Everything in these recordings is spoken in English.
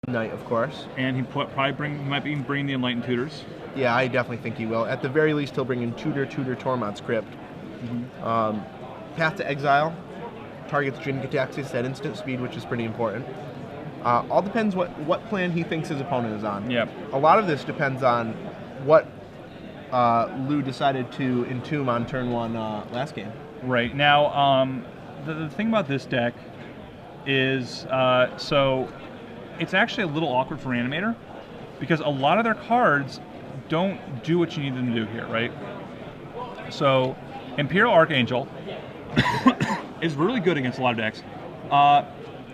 Knight, of course. And he might be bringing the Enlightened Tutors. Yeah, I definitely think he will. At the very least, he'll bring in Tutor Tormod's Crypt. Path to Exile targets Jin Gitaxias at instant speed, which is pretty important. All depends what plan he thinks his opponent is on. Yep. A lot of this depends on what Lou decided to entomb on turn 1 last game. Right. Now, the thing about this deck is, so it's actually a little awkward for Reanimator, because a lot of their cards don't do what you need them to do here, right? So, Imperial Archangel is really good against a lot of decks.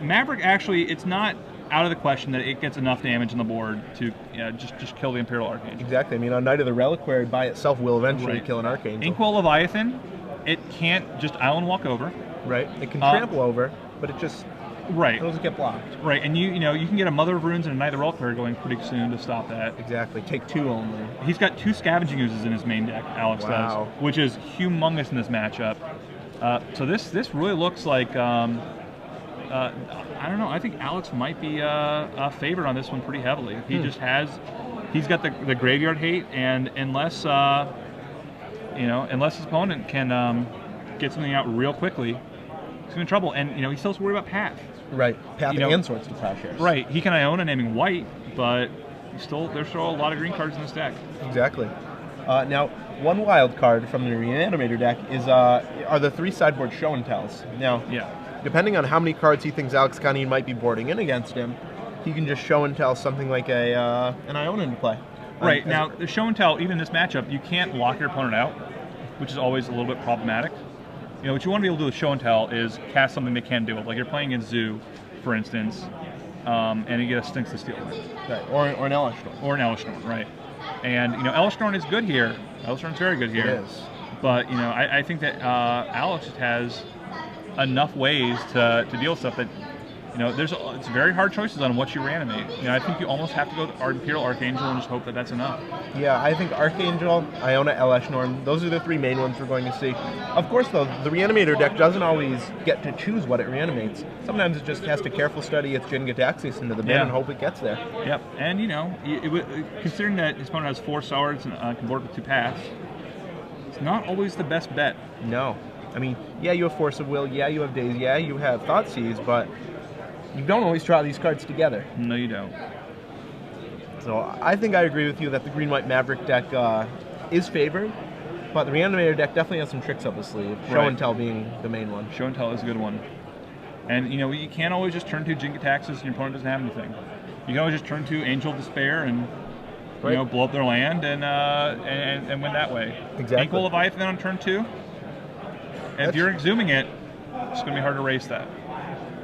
Maverick, actually, it's not out of the question that it gets enough damage on the board to just kill the Imperial Archangel. Exactly. I mean, on Knight of the Reliquary by itself will eventually kill an Archangel. Inkwell Leviathan, it can't just island walk over. Right. It can trample over, but it just doesn't get blocked. Right, and you can get a Mother of Runes and a Knight of the Reliquary going pretty soon to stop that. Exactly. Take 2 only. He's got 2 Scavenging Oozes in his main deck, Alex does, which is humongous in this matchup. So this really looks like, I don't know, I think Alex might be a favorite on this one pretty heavily. He just he's got the graveyard hate, and unless his opponent can get something out real quickly, he's in trouble. And he still has to worry about Path. Right, Path and Swords to Plowshares. Right, he can Iona naming white, but there's still a lot of green cards in this deck. Exactly. Now, one wild card from the Reanimator deck are the 3 sideboard Show and Tells. Now, depending on how many cards he thinks Alex Kannin might be boarding in against him, he can just Show and Tell something like an Iona into play. Right, now, the Show and Tell, even in this matchup, you can't lock your opponent out, which is always a little bit problematic. What you want to be able to do with Show and Tell is cast something they can do. Like you're playing against Zoo, for instance, and you get a Stinks to Steel. Right, or an Elishnorn. Or an Elishnorn, right. And, Elishnorn is good here. Elishnorn's very good here. It is. But, I think that Alex has enough ways to deal with stuff that, it's very hard choices on what you reanimate. I think you almost have to go to Imperial Archangel and just hope that that's enough. Yeah, I think Archangel, Iona, Elishnorn, those are the 3 main ones we're going to see. Of course, though, the Reanimator deck doesn't always get to choose what it reanimates. Sometimes it just has to careful study its Jin Gitaxias into the bin and hope it gets there. Yep, and considering that his opponent has 4 swords and can board with 2 paths, it's not always the best bet. No. I mean, yeah, you have Force of Will, yeah, you have Daze, yeah, you have Thoughtseize, but you don't always draw these cards together. No, you don't. So I think I agree with you that the Green-White Maverick deck is favored, but the Reanimator deck definitely has some tricks up its sleeve, Show and Tell being the main one. Show and Tell is a good one. And, you can't always just turn to Jin Gitaxias and your opponent doesn't have anything. You can always just turn to Angel of Despair and, blow up their land and win that way. Exactly. Inkwell Leviathan on turn 2. If you're exhuming it, it's going to be hard to race that.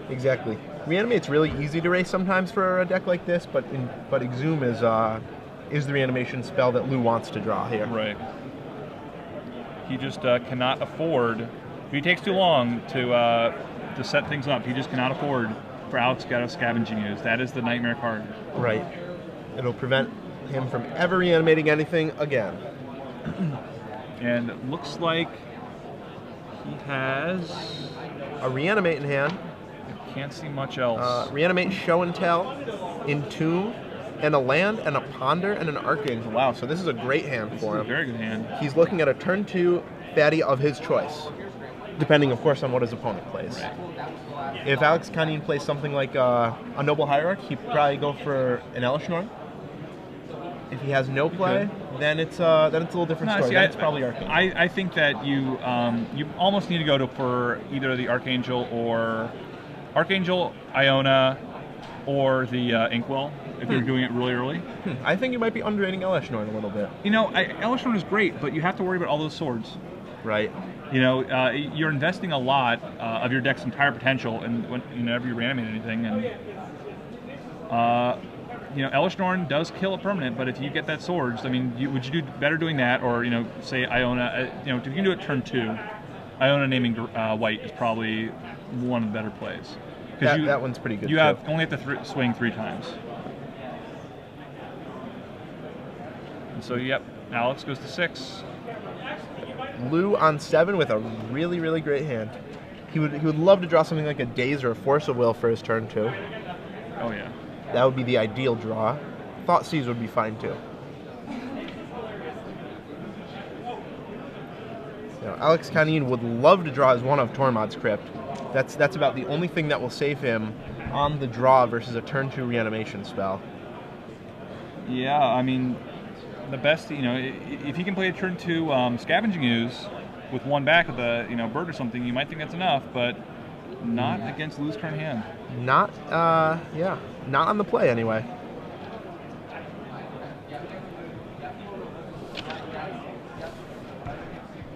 Exactly. Reanimate's really easy to race sometimes for a deck like this, but Exhume is the reanimation spell that Lou wants to draw here. Right. He just cannot afford. If he takes too long to set things up, he just cannot afford for Alex to get a Scavenging Ooze. That is the nightmare card. Right. It'll prevent him from ever reanimating anything again. And it looks like he has a Reanimate in hand. Can't see much else. Reanimate, Show and Tell, Entomb, and a land, and a Ponder, and an Archangel. Wow, so this is a great hand for him. A very good hand. He's looking at a turn 2 fatty of his choice, depending, of course, on what his opponent plays. Right. If Alex Kannin plays something like a Noble Hierarch, he'd probably go for an Elishnorn. If he has no play, then it's a little different story. It's probably Archangel. I think that you almost need to go for either the Archangel or Archangel, Iona, or the Inkwell, if you're doing it really early. I think you might be underrating Elishnorn a little bit. Elishnorn is great, but you have to worry about all those swords. Right. You're investing a lot of your deck's entire potential whenever you reanimate anything, and Elishnorn does kill a permanent, but if you get that swords, I mean, would you do better doing that, or say Iona? If you can do it turn 2, Iona naming white is probably one of the better plays. That one's pretty good. You only have to swing 3 times. And so, yep, Alex goes to 6. Lou on 7 with a really, really great hand. He would love to draw something like a Daze or a Force of Will for his turn 2. Oh yeah. That would be the ideal draw. Thoughtseize would be fine too. Now, Alex Kannin would love to draw his one of Tormod's Crypt. That's about the only thing that will save him on the draw versus a turn 2 reanimation spell. Yeah, I mean, the best, if he can play a turn 2 Scavenging Ooze with one back of the, bird or something, you might think that's enough, but not against lose turn hand. Not on the play anyway.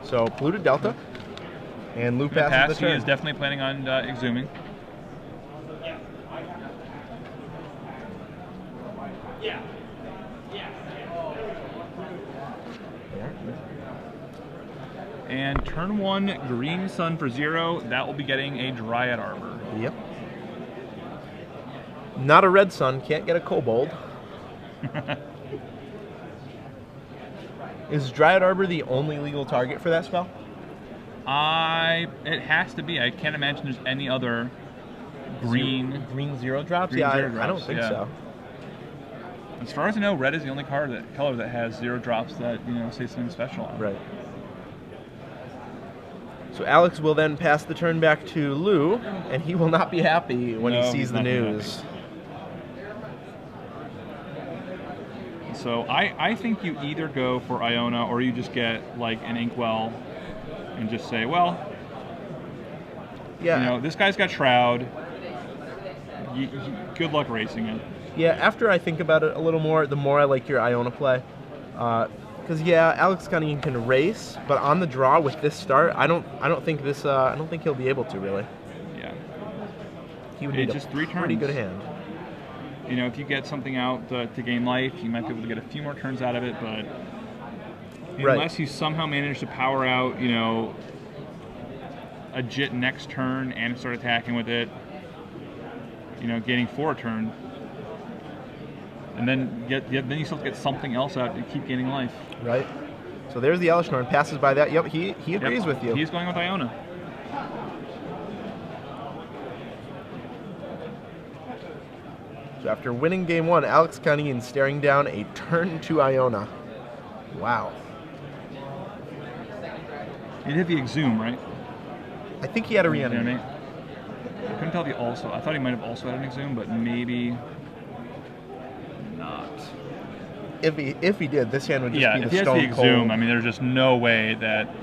So polluted Delta, and Lou passes the turn. He is definitely planning on exhuming. And turn 1, green sun for 0. That will be getting a Dryad Arbor. Yep. Not a red sun. Can't get a kobold. Is Dryad Arbor the only legal target for that spell? It has to be. I can't imagine there's any other green 0 drops. Green zero I don't drops, think yeah. so. As far as I know, red is the only color that has 0 drops that say something special on. Right. So Alex will then pass the turn back to Lou, and he will not be happy when he sees the news. So I think you either go for Iona or you just get like an Inkwell and just say, well, yeah, this guy's got Shroud. Good luck racing it. Yeah, after I think about it a little more, the more I like your Iona play. Because Alex Kannin can race, but on the draw with this start, I don't think he'll be able to really. Yeah. He would need just 3 turns. Pretty good hand. If you get something out to gain life, you might be able to get a few more turns out of it, but unless you somehow manage to power out, a Jit next turn and start attacking with it, gaining 4 a turn, and then you still get something else out to keep gaining life. Right. So there's the Elishnorn, passes by that. Yep, he agrees with you. He's going with Iona. So after winning game 1, Alex Kannin staring down a turn 2 Iona. Wow. He did the Exhume, right? I think he had a reanimate. I couldn't tell if he also. I thought he might have also had an Exhume, but maybe not. If he did, this hand would just be the stone cold. Yeah, if he has the Exhume, I mean, there's just no way that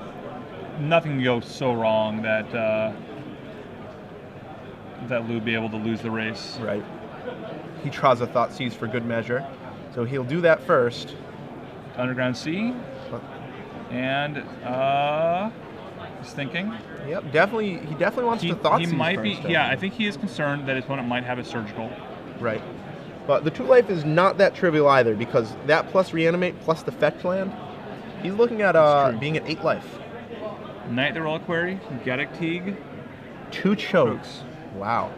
nothing can go so wrong that Lou would be able to lose the race. Right. He draws a Thoughtseize for good measure, so he'll do that first. Underground Sea, and he's thinking. Yep, definitely. He definitely wants to Thoughtseize. He might first, be. Yeah, I think he is concerned that his opponent might have a surgical. Right. But the 2 life is not that trivial either, because that plus reanimate plus the fetch land, he's looking at being at 8 life. Knight the Reliquary, Gaddock Teague, 2 chokes. Wow.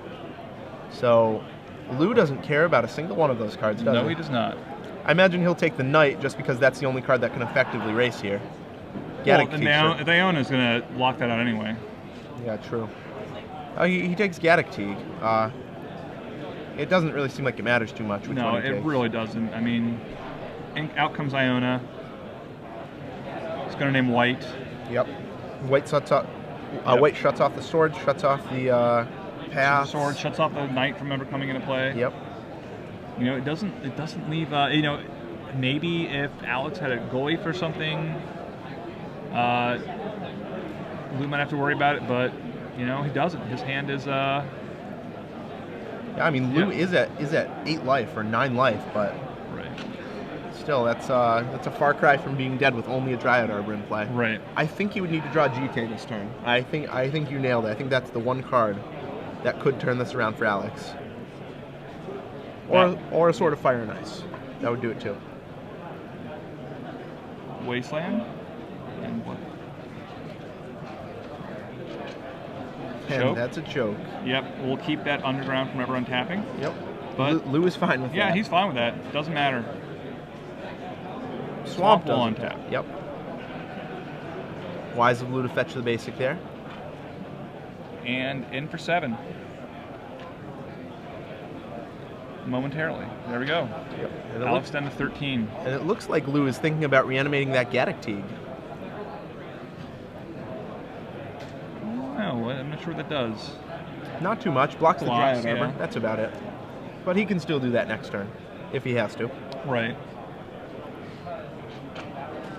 So Lou doesn't care about a single one of those cards, does he? No, he does not. I imagine he'll take the Knight just because that's the only card that can effectively race here. Well, now Iona's going to lock that out anyway. Yeah, true. He takes Gaddock Teague. It doesn't really seem like it matters too much. No, it really doesn't. I mean, out comes Iona. It's going to name White. Yep. White shuts off. White shuts off the sword. Shuts off the path. Sword shuts off the Knight from ever coming into play. Yep. It doesn't leave. Maybe if Alex had a goalie for something, Lou might have to worry about it. But he doesn't. His hand is. Yeah, I mean, Lou is at 8 life or 9 life, but still, that's a far cry from being dead with only a Dryad Arbor in play. Right. I think he would need to draw GK this turn. I think you nailed it. I think that's the one card that could turn this around for Alex. Or a Sword of Fire and Ice. That would do it too. Wasteland? And what? And that's a choke. Yep, we'll keep that underground from ever untapping. Yep. But Lou is fine with that. Yeah, he's fine with that. Doesn't matter. Swamp will doesn't untap. Yep. Wise of Lou to fetch the basic there. And in for 7. momentarily. There we go. Yep. Alex down to 13. And it looks like Lou is thinking about reanimating that Gaddock Teague. Oh, I'm not sure what that does. Not too much. Blocks the Blocks, Dryad Arbor. yeah. That's about it. But he can still do that next turn, if he has to. Right.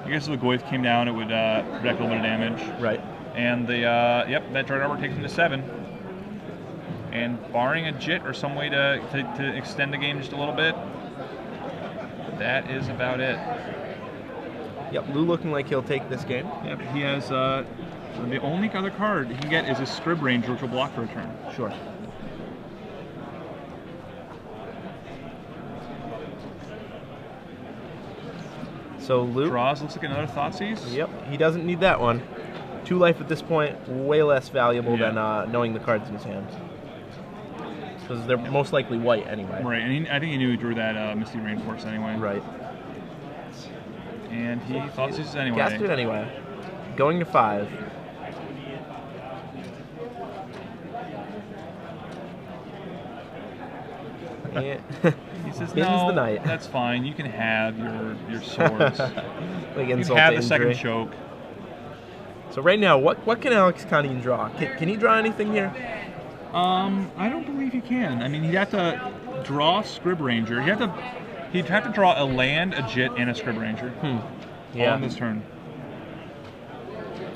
I guess if the Goyf came down, it would protect a little bit of damage. Right. And the, yep, that Dryad Arbor takes him to 7. And barring a JIT or some way to extend the game just a little bit, that is about it. Yep, Lou looking like he'll take this game. Yep, he has, the only other card he can get is a Scrib Ranger, which will block for a turn. Sure. So Lou draws, looks like another Thoughtseize. Yep, he doesn't need that one. 2 life at this point, way less valuable than knowing the cards in his hand. Because they're most likely white anyway. Right, and I think he knew he drew that Misty Rainforest anyway. Right. And he Thoughtseizes anyway. Cast it anyway. Going to 5. And he says, spins no, the knight. That's fine. You can have your swords. Like you insult can have to the second injury. choke. So right now, what can Alex Kannin draw? Can he draw anything here? I don't believe he can. I mean, he'd have to draw Scrib Ranger. He'd have to draw a land, a JIT, and a Scrib Ranger. Yeah. All on this turn.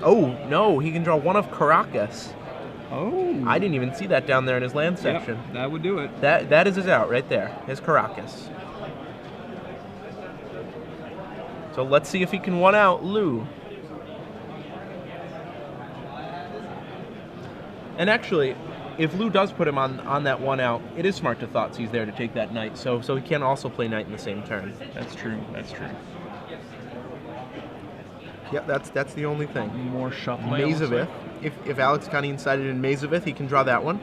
Oh, no, he can draw one of Caracas. Oh. I didn't even see that down there in his land section. Yep, that would do it. That is his out right there, his Caracas. So let's see if he can one out Lou. And actually, if Lou does put him on that one out, it is smart to Thoughtseize there to take that knight, so he can also play knight in the same turn. That's true. That's true. Yep, that's the only thing. More shuffling. Mazavith. If Alex Kannin sided in Mazavith, he can draw that one.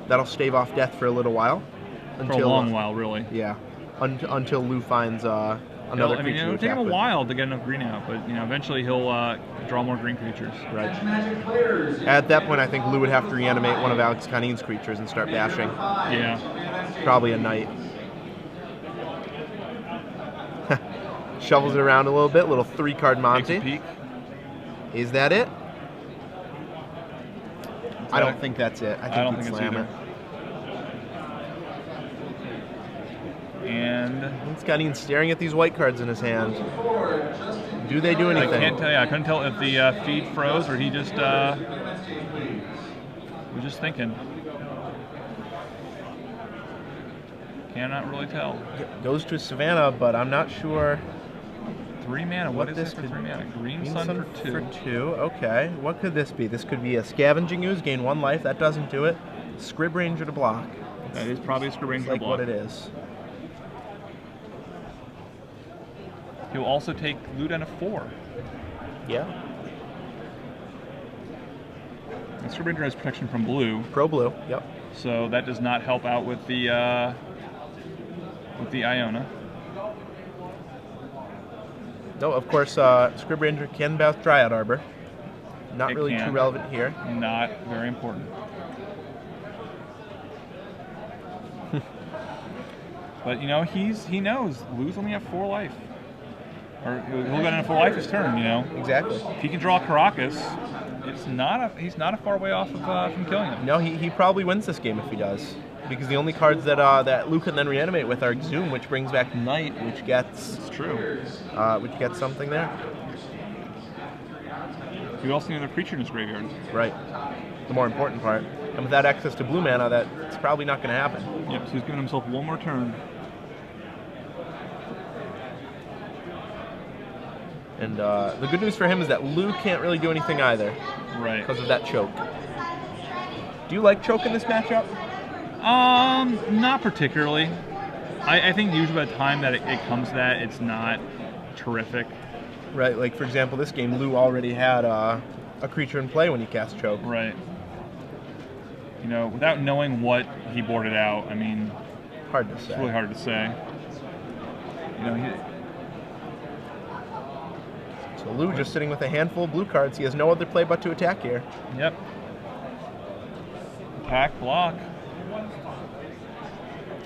That'll stave off death for a little while. For a long while, really. Yeah. Until Lou finds another creature. It'll take him a while to get enough green out, but eventually he'll draw more green creatures. Right. At that point, I think Lou would have to reanimate one of Alex Kannin's creatures and start bashing. Yeah. Probably a knight. Shovels it around a little bit. Little 3-card Monty. Takes a peek. Is that it? I don't think that's it. I don't think he'd it's slam either. it. And Kannin staring at these white cards in his hand. Do they do anything? I can't tell you. I couldn't tell if the feed froze or he just was just thinking. Cannot really tell. Goes to Savannah, but I'm not sure. 3 mana. What is this for 3 mana? Green Sun for 2. For 2. Okay. What could this be? This could be a Scavenging Ooze, gain 1 life. That doesn't do it. Scrib Ranger to block. That is probably a Scrib Ranger to block. What it is. He'll also take Lou down to 4. Yeah. And Scrib Ranger has protection from blue. Pro blue. Yep. So that does not help out with the Iona. No, of course, Scrib Ranger can bounce Dryad Arbor. Not It really can. too relevant here. Not very important. But he knows Lou's only have 4 life, or he'll go down to 4 life his turn. Exactly. If he can draw Caracas, he's not a far way off of from killing him. No, he probably wins this game if he does, because the only cards that Lou can then reanimate with are Exhume, which brings back Knight, which gets which gets something there. He also need another creature in his graveyard. Right. The more important part. And without access to blue mana, that's probably not going to happen. Yep. So he's giving himself 1 more turn. And the good news for him is that Lou can't really do anything either. Right. Because of that choke. Do you like choke in this matchup? Not particularly. I think usually by the time that it comes to that, it's not terrific. Right, like for example, this game, Lou already had a creature in play when he cast choke. Right. Without knowing what he boarded out, I mean, hard to say. It's really hard to say. So Lou just sitting with a handful of blue cards. He has no other play but to attack here. Yep. Attack, block.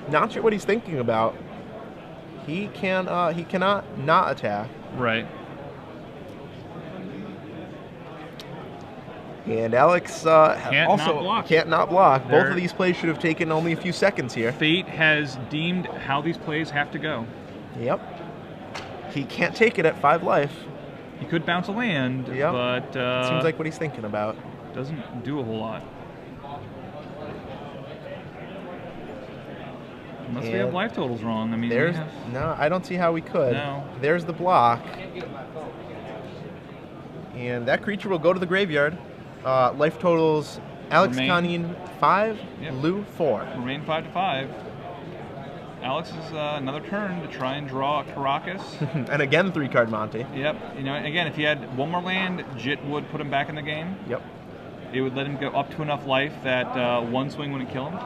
Not sure what he's thinking about. He cannot not attack. Right. And Alex can't not block. Both of these plays should have taken only a few seconds here. Fate has deemed how these plays have to go. Yep. He can't take it at 5 life. He could bounce a land, yep. But seems like what he's thinking about. Doesn't do a whole lot. Unless we have life totals wrong. I mean, no, I don't see how we could. No. There's the block. And that creature will go to the graveyard. Life totals, Alex Kannin 5, yep. Lou 4. Remain 5-5. Alex is another turn to try and draw Caracas. And again, 3-card Monty. Yep. You know, again, if he had one more land, Jit would put him back in the game. Yep. It would let him go up to enough life that one swing wouldn't kill him.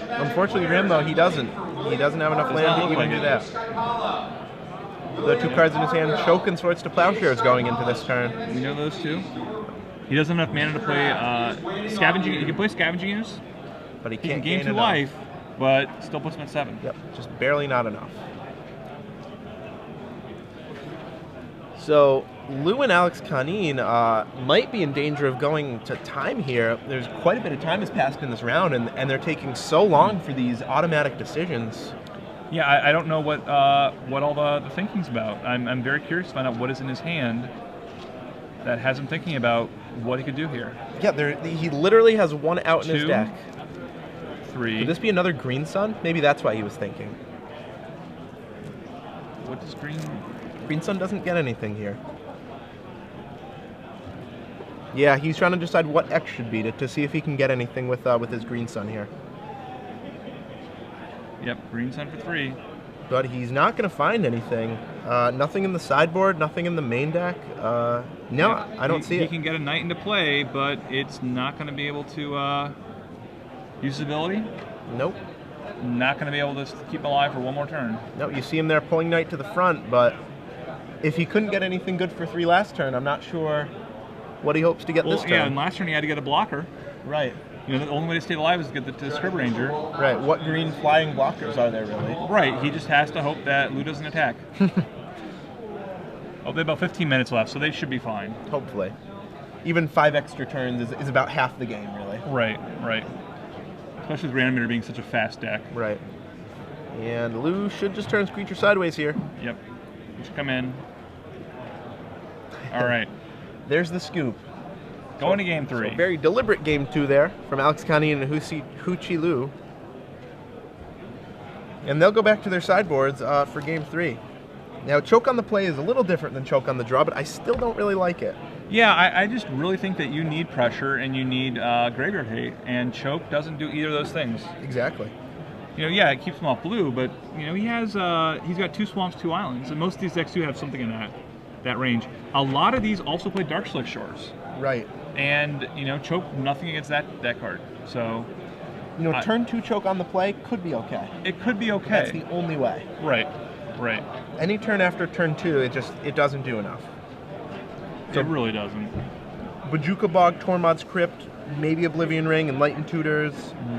Unfortunately for him, though, he doesn't. He doesn't have enough land to even do that. The 2 cards in his hand, Choke and Swords to Plowshares going into this turn. You know those 2? He doesn't have enough mana to play Scavenging. He can play Scavenging Use, but he can can't gain 2 life, but still puts him at 7. Yep, just barely not enough. So Lou and Alex Kannin might be in danger of going to time here. There's quite a bit of time has passed in this round, and they're taking so long for these automatic decisions. Yeah, I don't know what all the thinking's about. I'm very curious to find out what is in his hand that has him thinking about what he could do here. Yeah, he literally has 1 out in his 2, deck. 3. Could this be another Green Sun? Maybe that's why he was thinking. What does Green... Green Sun doesn't get anything here. Yeah, he's trying to decide what X should be to see if he can get anything with his Green Sun here. Yep, Green Sun for 3. But he's not going to find anything. Nothing in the sideboard, nothing in the main deck. No, yeah, I don't see it. He can get a Knight into play, but it's not going to be able to use his ability. Nope. Not going to be able to keep him alive for 1 more turn. No, you see him there pulling Knight to the front, but if he couldn't get anything good for 3 last turn, I'm not sure what he hopes to get this turn. Yeah, and last turn he had to get a blocker. Right. You know, the only way to stay alive is to get the Scrib Ranger. Right. What green flying blockers are there, really? Right. He just has to hope that Lou doesn't attack. Oh, they have about 15 minutes left, so they should be fine. Hopefully. Even 5 extra turns is about half the game, really. Right, right. Especially with Reanimator being such a fast deck. Right. And Lou should just turn his creature sideways here. Yep. Just come in. All right. There's the scoop. Going to game 3. So very deliberate game 2 there from Alex Kannin and Hsiu-Chi Lu. And they'll go back to their sideboards for game 3. Now, Choke on the play is a little different than Choke on the draw, but I still don't really like it. Yeah, I just really think that you need pressure and you need graveyard hate, and Choke doesn't do either of those things. Exactly. You know, yeah, it keeps him off blue, but you know he's got 2 swamps, 2 islands, and most of these decks do have something in that range. A lot of these also play Dark Slick Shores. Right. And you know, Choke nothing against that card. So, you know, turn 2 Choke on the play could be okay. It could be okay. That's the only way. Right. Right. Any turn after turn 2, it doesn't do enough. So, it really doesn't. Bajuka Bog, Tormod's Crypt, maybe Oblivion Ring, Enlightened Tutors.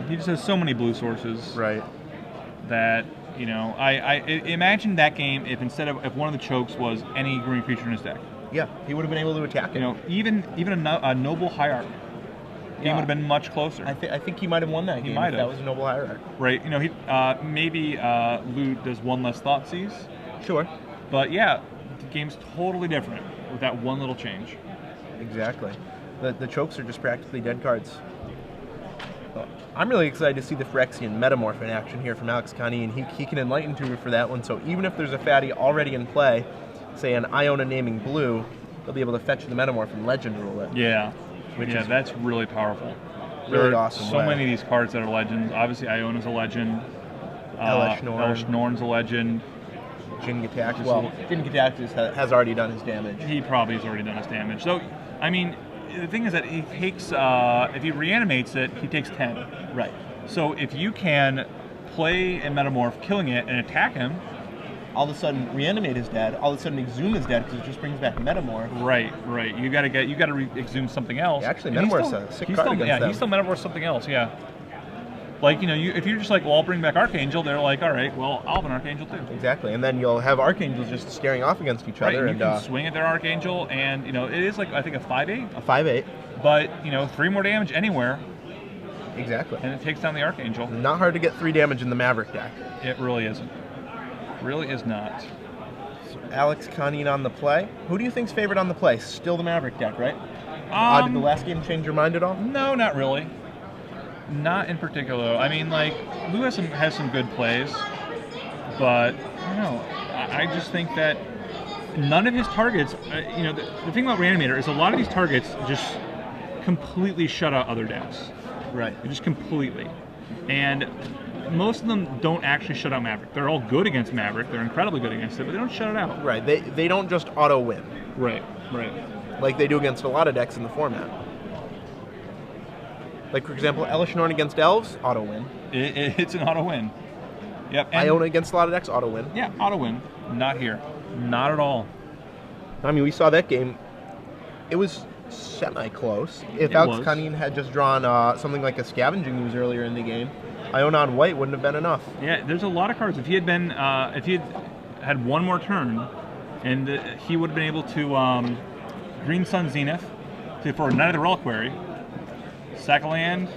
He just has so many blue sources. Right. That, you know, I imagine that game if one of the chokes was any green creature in his deck. Yeah, he would have been able to attack it. You know, even a Noble Hierarch game would have been much closer. I think he might have won that game. He might have. That was a Noble Hierarch. Right. You know, maybe Lou does 1 less Thoughtseize. Sure. But yeah, the game's totally different with that one little change. Exactly. The chokes are just practically dead cards. Well, I'm really excited to see the Phyrexian Metamorph in action here from Alex Kannin. He can Enlighten Tutor for that one, so even if there's a fatty already in play, say an Iona naming blue, they'll be able to fetch the Metamorph and Legend rule it. Yeah. That's really powerful. Really awesome. So many of these cards that are legends. Obviously, Iona's a legend. Elesh Norn's a legend. Jin-Gitaxias. Well, Jin-Gitaxias has already done his damage. He probably has already done his damage. So, I mean, the thing is that he takes, if he reanimates it, he takes 10. Right. So if you can play a Metamorph, killing it, and attack him, all of a sudden Reanimate is dead. All of a sudden Exhume is dead because it just brings back Metamorph. Right. You got to exhume something else. Yeah, actually, Metamorph's a sick card against them. He still Metamorphs something else. Yeah. Like, you know, if you're just like, well, I'll bring back Archangel, they're like, all right, well, I'll have an Archangel too. Exactly, and then you'll have Archangels just staring off against each other. And you can swing at their Archangel, and, you know, it is like, I think, a 5/8. A 5/8. But, you know, 3 more damage anywhere. Exactly. And it takes down the Archangel. Not hard to get 3 damage in the Maverick deck. It really isn't. Really is not. So Alex Kannin on the play. Who do you think's favored on the play? Still the Maverick deck, right? Did the last game change your mind at all? No, not really. Not in particular. I mean, like, Lou has some good plays, but I don't know. I just think that none of his targets, you know, the thing about Reanimator is a lot of these targets just completely shut out other decks. Right. Just completely. And most of them don't actually shut out Maverick. They're all good against Maverick. They're incredibly good against it, but they don't shut it out. Right. They don't just auto win. Right. Like they do against a lot of decks in the format. Like, for example, Elishnorn against Elves, auto win. It's an auto win. Yep. And Iona against a lot of decks, auto win. Yeah, auto win. Not here. Not at all. I mean, we saw that game. It was semi-close. If Alex Kannin had just drawn something like a Scavenging Ooze earlier in the game, Iona on white wouldn't have been enough. Yeah, there's a lot of cards. If he had one more turn, and he would have been able to Green Sun Zenith for Knight of the Reliquary, sack a land,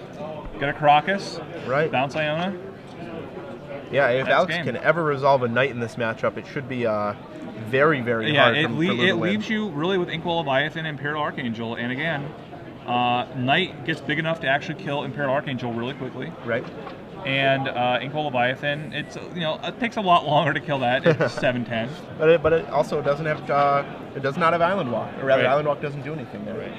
get a Caracas, right? Bounce Iona. Yeah, if Alex can ever resolve a Knight in this matchup, it should be very, very hard. Yeah, it leaves you really with Inkwell Leviathan and Imperial Archangel, and again, Knight gets big enough to actually kill Imperial Archangel really quickly. Right. And Inkwell Leviathan, it takes a lot longer to kill that. It's 7/10. But it also doesn't have it does not have Island Walk, or rather, Island Walk doesn't do anything there. Right.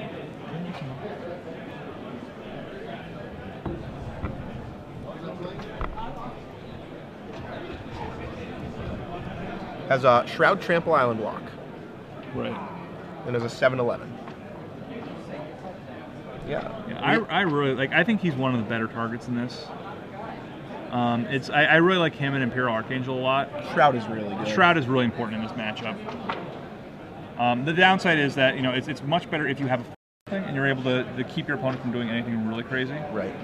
Has a Shroud Trample Island Walk. Right. And has a 7/11. Yeah. I really like. I think he's one of the better targets in this. I really like him and Imperial Archangel a lot. Shroud is really good. Shroud is really important in this matchup. The downside is that it's much better if you have a thing and you're able to keep your opponent from doing anything really crazy. Right.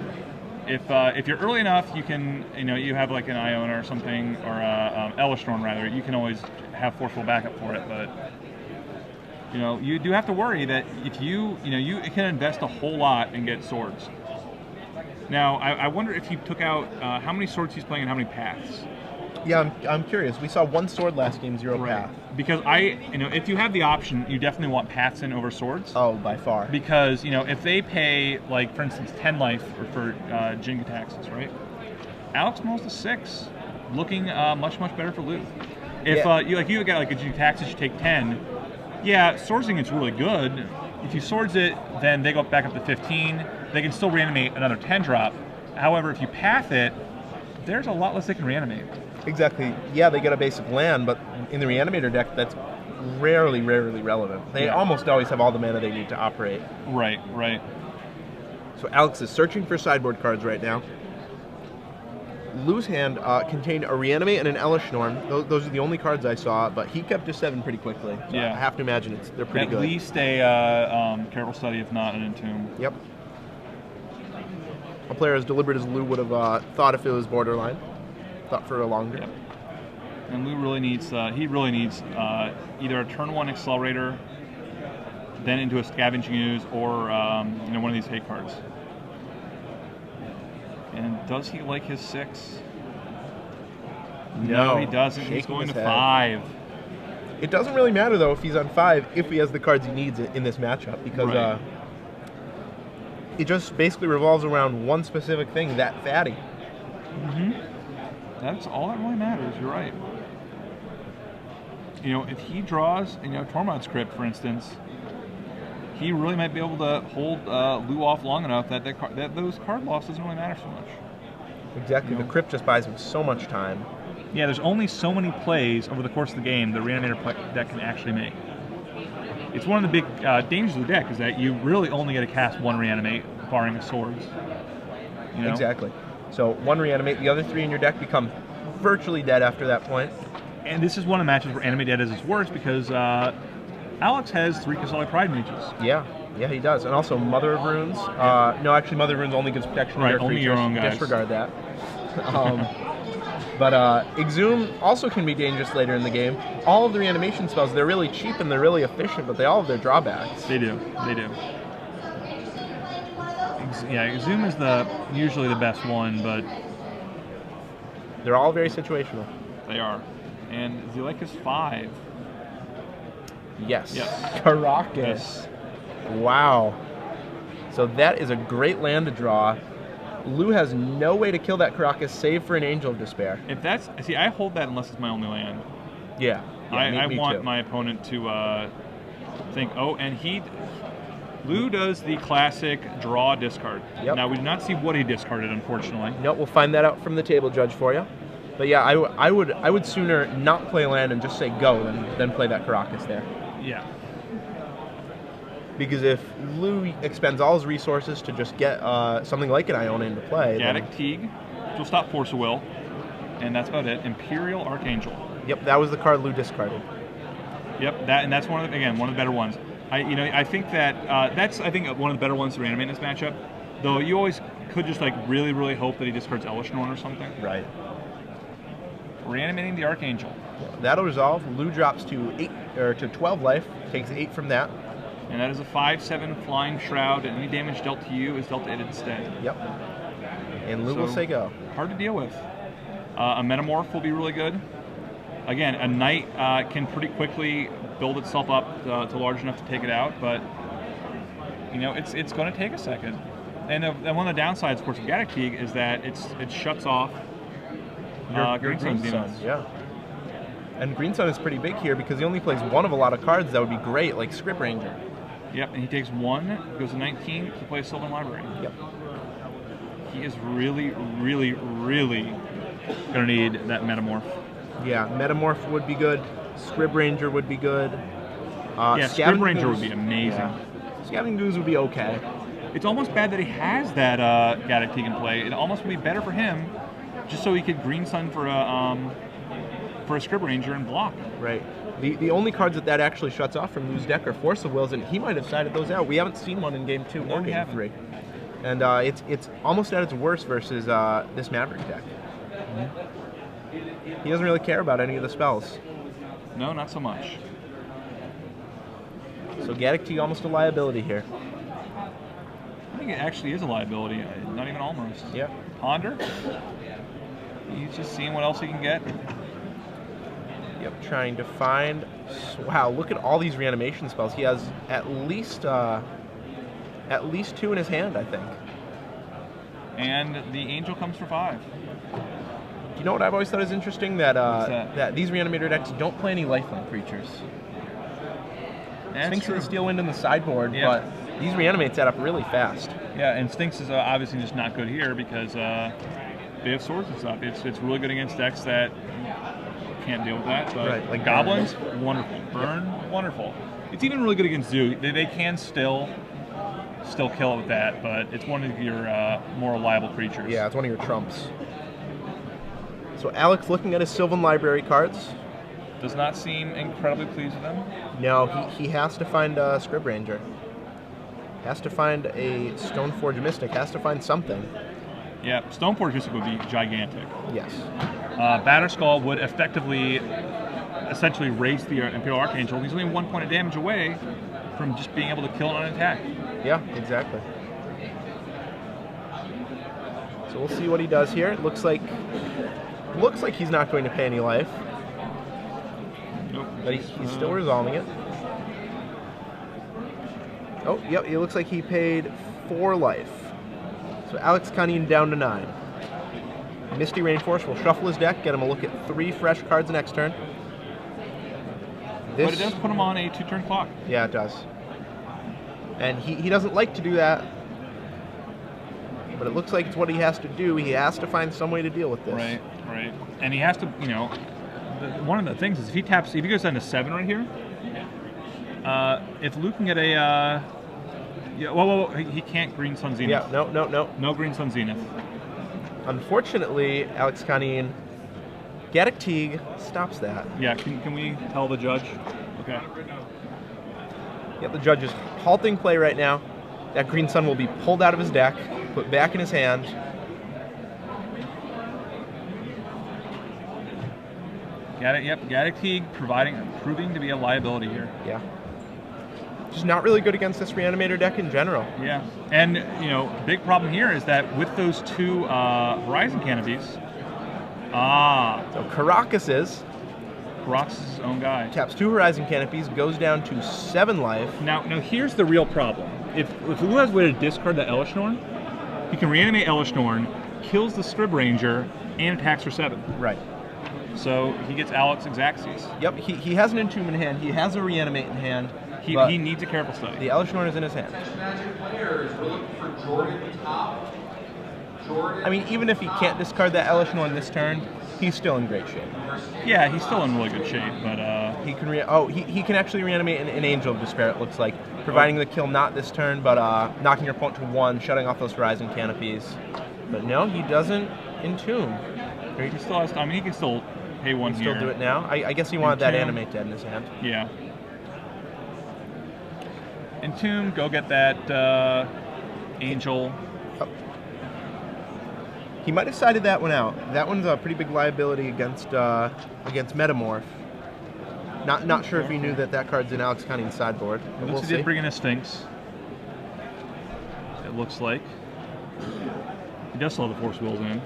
If you're early enough, you can you have like an Iona or something, or Elishnorn rather. You can always have forceful backup for it, but you do have to worry that if you can invest a whole lot and get swords. Now I wonder if he took out how many swords he's playing and how many paths. Yeah, I'm curious. We saw 1 sword last game, 0 path. Because if you have the option, you definitely want paths in over swords. Oh, by far. Because if they pay, like, for instance, 10 life for Jin-Gitaxias, right? Alex Moll's to 6, looking much better for loot. If you got like a Jin-Gitaxias, you take 10. Yeah, swordsing is really good. If you swords it, then they go back up to 15. They can still reanimate another 10 drop. However, if you path it, there's a lot less they can reanimate. Exactly. Yeah, they get a basic land, but in the Reanimator deck, that's rarely relevant. They almost always have all the mana they need to operate. Right. So Alex is searching for sideboard cards right now. Lou's hand contained a Reanimate and an Elishnorn. Those are the only cards I saw, but he kept to 7 pretty quickly. So I have to imagine they're pretty good. At least a Careful Study, if not an Entomb. Yep. A player as deliberate as Lou would have thought if it was borderline. Thought for a longer. Yep. And Lou really needs either a turn 1 Accelerator, then into a Scavenging Ooze, or one of these hate cards. And does he like his 6? No, he doesn't. He's going to 5. It doesn't really matter though if he's on 5 if he has the cards he needs in this matchup, because it just basically revolves around one specific thing, that fatty. Mm-hmm. That's all that really matters. You're right. If he draws, Tormod's Crypt, for instance, he really might be able to hold Lou off long enough that those card loss doesn't really matter so much. Exactly. The Crypt just buys him so much time. Yeah, there's only so many plays over the course of the game the Reanimator deck can actually make. It's one of the big dangers of the deck is that you really only get to cast 1 Reanimate, barring the swords. Exactly. So 1 Reanimate, the other 3 in your deck become virtually dead after that point. And this is one of the matches where Animate Dead is its worst because Alex has 3 Kasali Pride mages. Yeah. Yeah, he does. And also Mother of Runes. No, actually, Mother of Runes only gives protection to their only creatures. your own guys. Disregard that. But Exhume also can be dangerous later in the game. All of the reanimation spells, they're really cheap and they're really efficient, but they all have their drawbacks. They do. They do. Yeah, Exhume is usually the best one, but they're all very situational. They are. And Zelecus 5. Yes. Yes. Caracas. Yes. Wow. So that is a great land to draw. Lou has no way to kill that Caracas save for an Angel of Despair. If that's... See, I hold that unless it's my only land. Yeah. I me want too. my opponent to think, oh, and Lou does the classic draw discard. Yep. Now, we do not see what he discarded, unfortunately. No, we'll find that out from the table judge for you. But yeah, I would sooner not play land and just say go than play that Caracas there. Yeah. Because if Lou expends all his resources to just get something like an Iona into play... Gaddock Teague, which will stop Force of Will, and that's about it. Imperial Archangel. Yep, that was the card Lou discarded. Yep, that's one of the better ones. I think that's one of the better ones to reanimate in this matchup. Though you always could just really, really hope that he discards Elesh Norn or something. Right. Reanimating the Archangel. That'll resolve. Lou drops to 12 life, takes 8 from that. And that is a 5/7 Flying Shroud, and any damage dealt to you is dealt to it instead. Yep. And Lou will say go. Hard to deal with. A Metamorph will be really good. Again, a Knight can pretty quickly build itself up to large enough to take it out, but it's going to take a second. And one of the downsides, of course, of Gaddock Teague is that it shuts off your Green Sun Zenith. Yeah. And Green Sun is pretty big here because he only plays one of a lot of cards that would be great, like Script Ranger. Yep, and he takes 1, goes to 19, he plays Sylvan Library. Yep. He is really, really, really going to need that Metamorph. Yeah, Metamorph would be good. Scrib Ranger would be good. Scrib Ranger would be amazing. Yeah. Scavenging Goose would be okay. It's almost bad that he has that Gaddock Teague in play. It almost would be better for him just so he could Green Sun for a Scrib Ranger and block. Right. The only cards that actually shuts off from Lou's deck are Force of Wills, and he might have sided those out. We haven't seen one in Game 2 or Game 3. And it's almost at its worst versus this Maverick deck. Mm-hmm. He doesn't really care about any of the spells. No, not so much. So Gaddock Teague almost a liability here. I think it actually is a liability, not even almost. Yeah. Ponder. He's just seeing what else he can get. Yep, trying to find... Wow, look at all these reanimation spells. He has at least 2 in his hand, I think. And the Angel comes for 5. You know what I've always thought is interesting? That these Reanimator decks don't play any lifelink creatures. Sphinx of the Steel Wind in the sideboard, but these Reanimates add up really fast. Yeah, and Sphinx is obviously just not good here because they have swords and stuff. It's really good against decks that can't deal with that. But right, like Goblins, wonderful. Burn, wonderful. It's even really good against Zoo. They can still kill it with that, but it's one of your more reliable creatures. Yeah, it's one of your trumps. So Alex, looking at his Sylvan Library cards, does not seem incredibly pleased with them. No, he has to find a Scrib Ranger. Has to find a Stoneforge Mystic. Has to find something. Yeah, Stoneforge Mystic would be gigantic. Yes. Batterskull would essentially raise the Imperial Archangel. He's only 1 point of damage away from just being able to kill it on attack. Yeah, exactly. So we'll see what he does here. It looks like he's not going to pay any life. Nope. But he's still resolving it. Oh, yep, it looks like he paid 4 life. So Alex Kannin down to 9. Misty Rainforest will shuffle his deck, get him a look at 3 fresh cards next turn. But it does put him on a 2-turn clock. Yeah, it does. And he doesn't like to do that. But it looks like it's what he has to do. He has to find some way to deal with this. Right. And he has to, one of the things is if he goes down to 7 right here, if Luke can get a, he can't Green Sun Zenith. Yeah, no. No Green Sun Zenith. Unfortunately, Alex Kannin, Gaddock Teague stops that. Yeah, can we tell the judge? Okay. Yep, the judge is halting play right now. That Green Sun will be pulled out of his deck, put back in his hand. Gaddock Teague proving to be a liability here. Yeah. Just not really good against this Reanimator deck in general. Yeah, and big problem here is that with those two Horizon Canopies, so Caracas' own guy. Taps 2 Horizon Canopies, goes down to 7 life. Now here's the real problem. If Lou has a way to discard the Elishnorn, he can reanimate Elishnorn, kills the Scrib Ranger, and attacks for 7. Right. So he gets Alex Exaxes. Yep, he has an Entomb in hand, he has a Reanimate in hand. He needs a careful study. The Elishnorn is in his hand. I mean, even if he can't discard that Elishnorn this turn, he's still in great shape. Yeah, he's still in really good shape, but he can he can actually reanimate an Angel of Despair. It looks like, providing the kill not this turn, but knocking your opponent to 1, shutting off those Horizon Canopies. But no, he doesn't Entomb. He still has. I mean, he can still pay 1 here. Still do it now. I guess he wanted that Animate dead in his hand. Yeah. Entomb, go get that Angel. Oh. He might have sided that one out. That one's a pretty big liability against Metamorph. Not sure if he knew that card's in Alex Kannin's sideboard. But we'll see. He did bring in a Sphinx. It looks like. He does still have the Force Wheels in.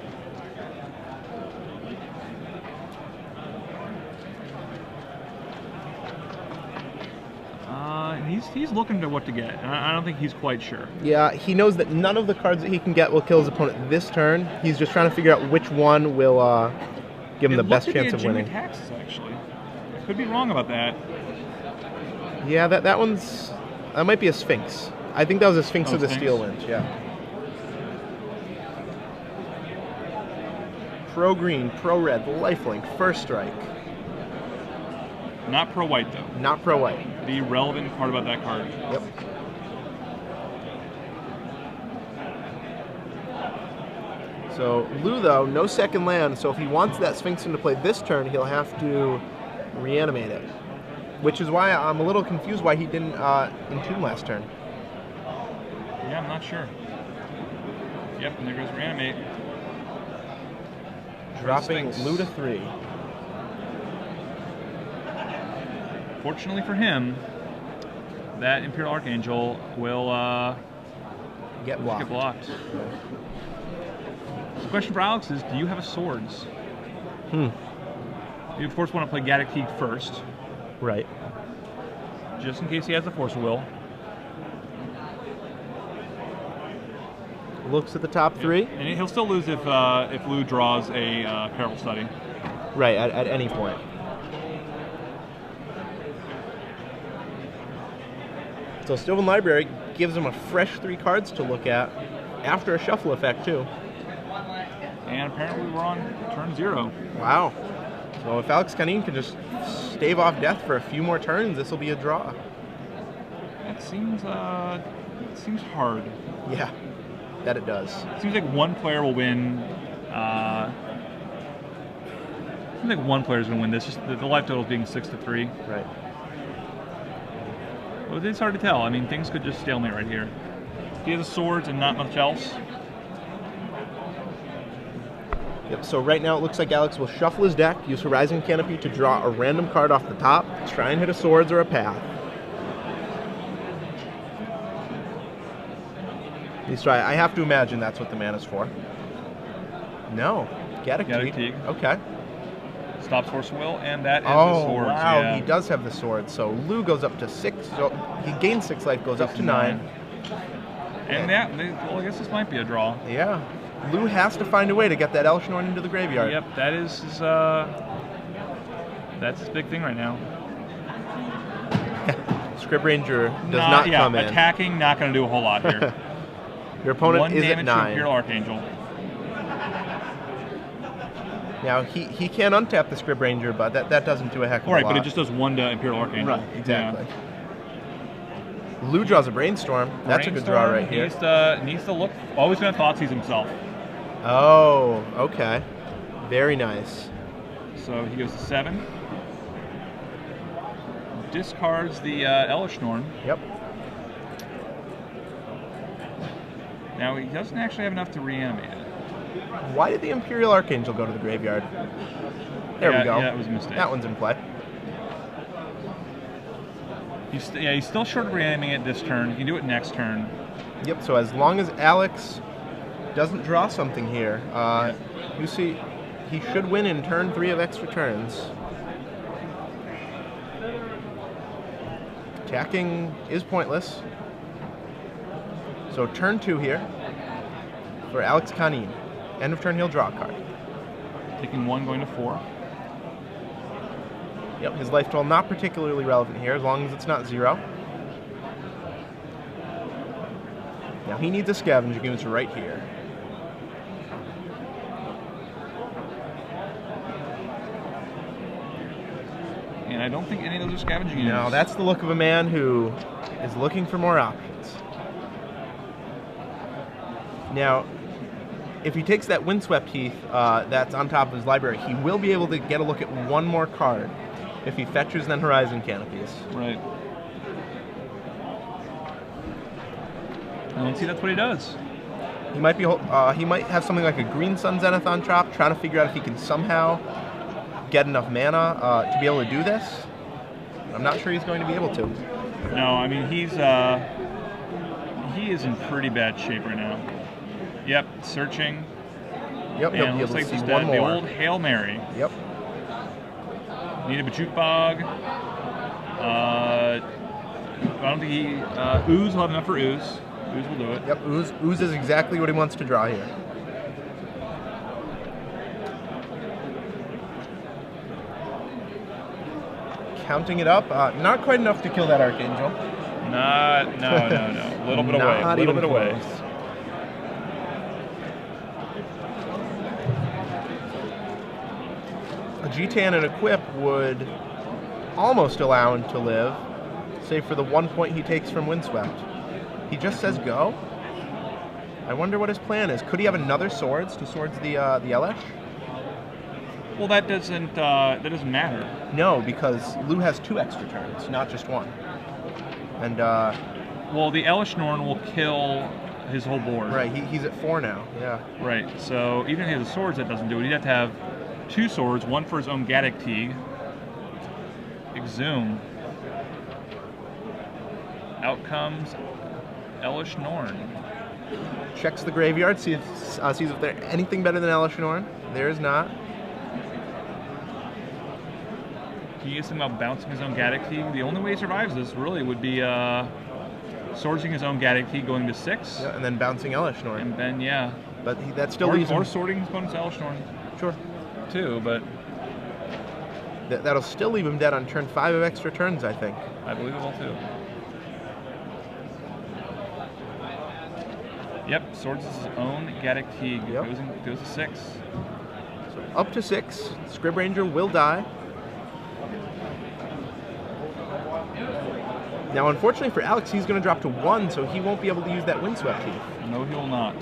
He's looking to what to get. I don't think he's quite sure. Yeah, he knows that none of the cards that he can get will kill his opponent this turn. He's just trying to figure out which one will give him the best chance of winning. Taxes, actually. I could be wrong about that. Yeah, that might be a Sphinx. I think that was a Sphinx of the Steel Winch, yeah. Pro green, pro red, lifelink, first strike. Not pro white though. Not pro white. The relevant part about that card. Yep. So Lou though, no second land, so if he wants that Sphinx into play this turn, he'll have to reanimate it. Which is why I'm a little confused why he didn't Entomb last turn. Yeah, I'm not sure. Yep, and there goes reanimate. Dropping Lou to 3. Fortunately for him, that Imperial Archangel will get blocked. The question for Alex is, do you have a Swords? You of course want to play Gaddock Teague first. Right. Just in case he has the Force Will. Looks at the top 3. And he'll still lose if Lou draws a Careful Study. Right, at any point. So Sylvan Library gives him a fresh 3 cards to look at after a shuffle effect too. And apparently we're on turn 0. Wow. So if Alex Kannin can just stave off death for a few more turns, this will be a draw. It seems hard. Yeah, that it does. It seems like one player will win. Seems like one player's going to win this. Just the life total is being 6-3. Right. Well, it's hard to tell. I mean, things could just stalemate right here. He has a Swords and not much else. Yep, so right now it looks like Alex will shuffle his deck, use Horizon Canopy to draw a random card off the top, try and hit a Swords or a Path. At least I have to imagine that's what the mana is for. No. Gaddock Teague. Okay. Stops Force Will, and that is the Swords. Wow, yeah. He does have the Swords. So Lou goes up to 6. So he gains 6 life, goes up to 9. And well, I guess this might be a draw. Yeah. Lou has to find a way to get that Elishnorn into the graveyard. Yep, that's his big thing right now. Scrib Ranger does not come in. Attacking, not going to do a whole lot here. Your opponent One is at damage 9. to Imperial Archangel. Now, he can untap the Scrib Ranger, but that doesn't do a heck of a lot. Right, but it just does 1 to Imperial Archangel. Right, exactly. Yeah. Lou draws a Brainstorm. That's a good draw right here. Needs to look. Always going to Thoughtseize himself. Oh, okay. Very nice. So he goes to 7. discards the Elishnorn. Yep. Now he doesn't actually have enough to reanimate it. Why did the Imperial Archangel go to the graveyard? There we go. Yeah, it was a mistake. That one's in play. He's still short of reanimating it this turn. He can do it next turn. Yep, so as long as Alex doesn't draw something here, you see, he should win in turn 3 of extra turns. Attacking is pointless. So turn 2 here for Alex Kannin. End of turn, he'll draw a card. Taking 1, going to 4. Yep, his life total not particularly relevant here, as long as it's not 0. Now he needs a scavenging ooze right here. And I don't think any of those are scavenging ooze. No, that's the look of a man who is looking for more options. Now, if he takes that Windswept Heath that's on top of his library, he will be able to get a look at one more card if he fetches then Horizon Canopies. Right. And let's see, that's what he does. He might be. He might have something like a Green Sun Zenith on top, trying to figure out if he can somehow get enough mana to be able to do this. I'm not sure he's going to be able to. No, I mean he is in pretty bad shape right now. Yep, searching. Yep, he'll be able to see one more. The old Hail Mary. Yep. Need a Bajut Bog. I don't think he... Ooze will have enough for Ooze. Ooze will do it. Yep, Ooze is exactly what he wants to draw here. Counting it up, not quite enough to kill that Archangel. No. A little bit away. A little bit away. A G-Tan and Equip would almost allow him to live, save for the 1 point he takes from Windswept. He just says go. I wonder what his plan is. Could he have another Swords to Swords the Elesh? Well, that doesn't matter. No, because Lou has 2 extra turns, not just 1. And well, the Elishnorn will kill his whole board. Right, he's at 4 now. Yeah. Right. So even if he has the Swords, that doesn't do it. He'd have to have 2 swords, one for his own Gaddock Teague. Exhume. Out comes Elishnorn. Checks the graveyard, sees if there's anything better than Elishnorn. There is not. Can you get something about bouncing his own Gaddock Teague? The only way he survives this really would be sorting his own Gaddock Teague going to 6. Yeah, and then bouncing Elishnorn. And then, yeah. But that still leaves him... Or sorting his opponent's Elishnorn. Sure. Too, but... That'll still leave him dead on turn 5 of extra turns, I think. I believe it will, too. Yep, swords his own Gaddock Teague. Yep. Goes to 6. So up to 6. Scrib Ranger will die. Now, unfortunately for Alex, he's going to drop to 1, so he won't be able to use that Windswept Heath. No, he will not.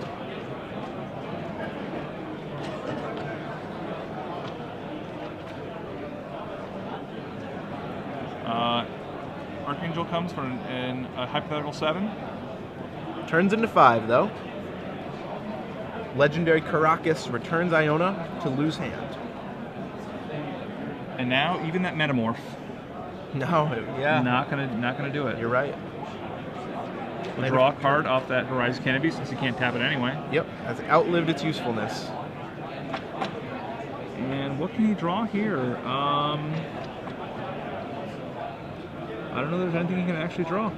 Archangel comes for in a hypothetical 7. Turns into 5, though. Legendary Karakas returns Iona to lose hand. And now, even that Metamorph. No, yeah. Not gonna do it. You're right. We'll draw a card off that Horizon Canopy since you can't tap it anyway. Yep, has outlived its usefulness. And what can he draw here? I don't know if there's anything he can actually draw.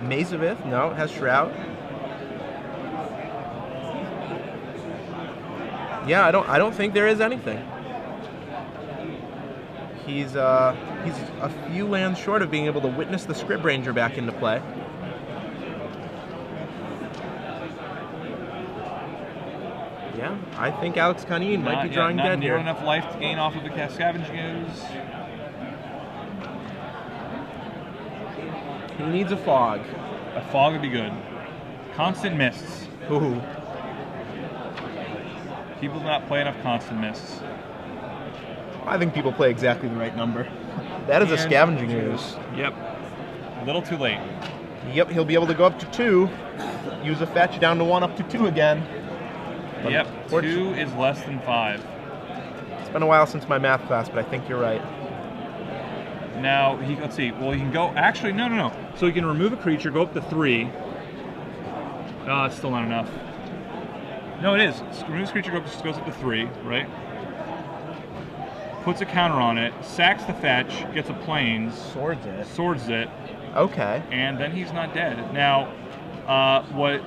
Maze of Ith? No, it has Shroud. Yeah, I don't think there is anything. He's a few lands short of being able to witness the Scrib Ranger back into play. Yeah, I think Alex Kannin might be drawing dead here. Not enough life to gain off of the Scavenging Ooze. He needs a Fog. A Fog would be good. Constant Mists. Ooh. People do not play enough Constant Mists. I think people play exactly the right number. That is a scavenging ooze. Yep. A little too late. Yep, he'll be able to go up to 2, use a fetch down to 1, up to 2 again. Yep, 2 is less than 5. It's been a while since my math class, but I think you're right. Now, let's see. Well, he can go... Actually, no. So he can remove a creature, go up to 3. It's still not enough. No, it is. Removes creature, goes up to 3, right? Puts a counter on it, sacks the fetch, gets a plains. Swords it. Okay. And then he's not dead. Now, what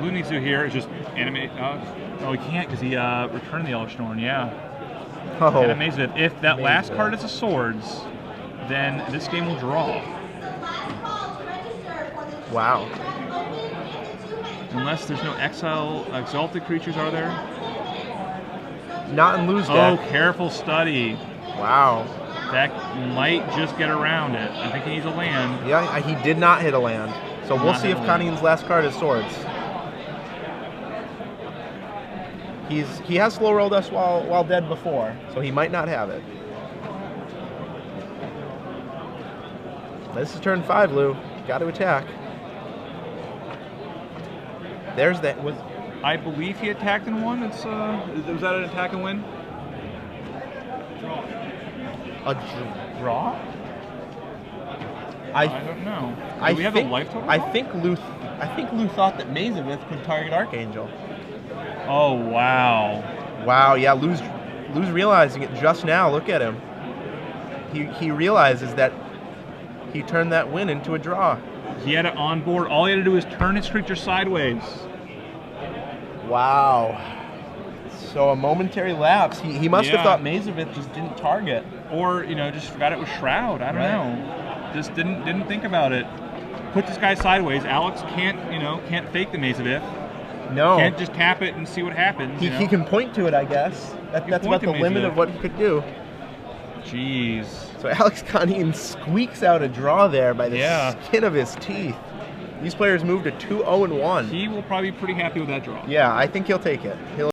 Blue needs to do here is just animate... he can't because he returned the Elvish Norn, yeah. Oh. And amazing. If that last card is a Swords, then this game will draw. Wow. Unless there's no exalted creatures, are there? Not in Lou's deck. Oh, careful study. Wow. That might just get around it. I think he needs a land. Yeah, he did not hit a land. So we'll see if Kannin's last card is Swords. He has slow rolled us while dead before, so he might not have it. This is turn 5, Lou. Got to attack. There's that. I believe he attacked in 1. Was that an attack and win? A draw? I don't know. Do we have a life total? I think Lou thought that Maze of Ith could target Archangel. Oh wow. Wow, yeah, Lou's realizing it just now. Look at him. He realizes that he turned that win into a draw. He had it on board. All he had to do was turn his creature sideways. Wow. So a momentary lapse. He must have thought Maze of Ith just didn't target. Or, just forgot it was Shroud. I don't know. Just didn't think about it. Put this guy sideways. Alex can't fake the Maze of Ith. No. Can't just tap it and see what happens. He can point to it, I guess. That's about the limit of what he could do. Jeez. So Alex Kannin squeaks out a draw there by the skin of his teeth. These players moved to 2-0-1. He will probably be pretty happy with that draw. Yeah, I think he'll take it.